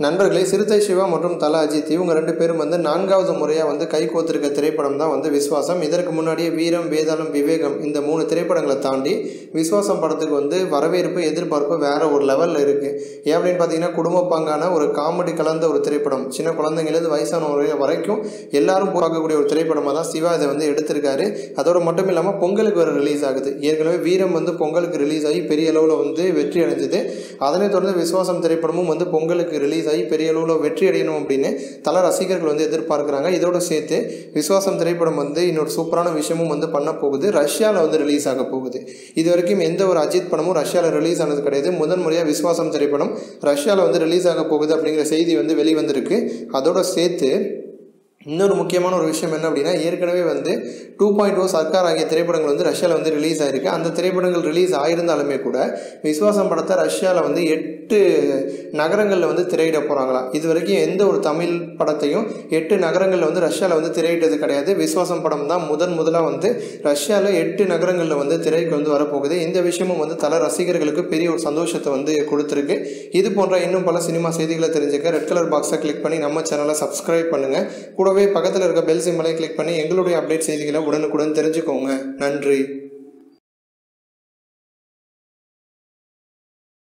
நண்பர்களே, சிறுத்தை சிவா மற்றும் தல அஜித் இவங்க 2 பேரும் வந்து 4வது முறையாக வந்து கைகோத்திருக்க திரைப்படம் தான் வந்து விஸ்வாசம். இதற்கு முன்னாடியே வீரம், வேதாளம், விவேகம் இந்த 3 திரைப்படங்களை தாண்டி விஸ்வாசம் படத்துக்கு வந்து வரவேற்பு, எதிர்பார்ப்பு வேறு ஒரு லெவலில் இருக்குது. ஏன் அப்படின்னு பார்த்தீங்கன்னா, குடும்பப்பாங்கான ஒரு காமெடி கலந்த ஒரு திரைப்படம். சின்ன குழந்தைங்களுக்கு வயசானவங்க வரைக்கும் எல்லாரும் பார்க்கக்கூடிய ஒரு திரைப்படமாக தான் சிவா இதை வந்து எடுத்திருக்காரு. அதோடு மட்டும் இல்லாமல் பொங்கலுக்கு வர ரிலீஸ் ஆகுது. ஏற்கனவே வீரம் வந்து பொங்கலுக்கு ரிலீஸ் ஆகி பெரிய அளவில் வந்து வெற்றி அடைஞ்சது. அதனைத் தொடர்ந்து விஸ்வாசம் திரைப்படமும் வந்து பொங்கலுக்கு ரிலீஸ் ஆகி பெரிய அளவில் வெற்றி அடையணும் அப்படின்னு தல ரசிகர்கள் வந்து எதிர்பார்க்குறாங்க. இதோடு சேர்த்து விஸ்வாசம் திரைப்படம் வந்து இன்னொரு சூப்பரான விஷயமும் வந்து பண்ண போகுது. ரஷ்யாவில் வந்து ரிலீஸ் ஆக போகுது. இது வரைக்கும் எந்த ஒரு அஜித் படமும் ரஷ்யாவில் ரிலீஸ் ஆனது கிடையாது. முதன் முறையாக விஸ்வாசம் திரைப்படம் ரஷ்யாவில் வந்து ரிலீஸ் ஆக போகுது அப்படிங்கிற செய்தி வந்து வெளிவந்திருக்கு. அதோடு சேர்த்து இன்னொரு முக்கியமான ஒரு விஷயம் என்ன அப்படின்னா, ஏற்கனவே வந்து 2.0 சர்க்கார் ஆகிய திரைப்படங்கள் வந்து ரஷ்யாவில் வந்து ரிலீஸ் ஆகிருக்கு. அந்த திரைப்படங்கள் ரிலீஸ் ஆகியிருந்தாலுமே கூட விஸ்வாசம் படத்தை ரஷ்யாவில் வந்து 8 நகரங்களில் வந்து திரையிட போகிறாங்களாம். இது வரைக்கும் எந்த ஒரு தமிழ் படத்தையும் 8 நகரங்களில் வந்து ரஷ்யாவில் வந்து திரையிட்டது கிடையாது. விஸ்வாசம் படம் தான் முதலாக வந்து ரஷ்யாவில் 8 நகரங்களில் வந்து திரைக்கு வந்து வரப்போகுது. இந்த விஷயமும் வந்து தல ரசிகர்களுக்கு பெரிய ஒரு சந்தோஷத்தை வந்து கொடுத்துருக்கு. இது போன்ற இன்னும் பல சினிமா செய்திகளை தெரிஞ்சுக்க ரெட் கலர் பாக்ஸை கிளிக் பண்ணி நம்ம சேனலை சப்ஸ்கிரைப் பண்ணுங்கள். கூடவே பக்கத்தில் இருக்க பெல் சிம்பலை கிளிக் பண்ணி எங்களுடைய அப்டேட் செய்திகளை உடனுக்குடன் தெரிஞ்சுக்கோங்க. நன்றி.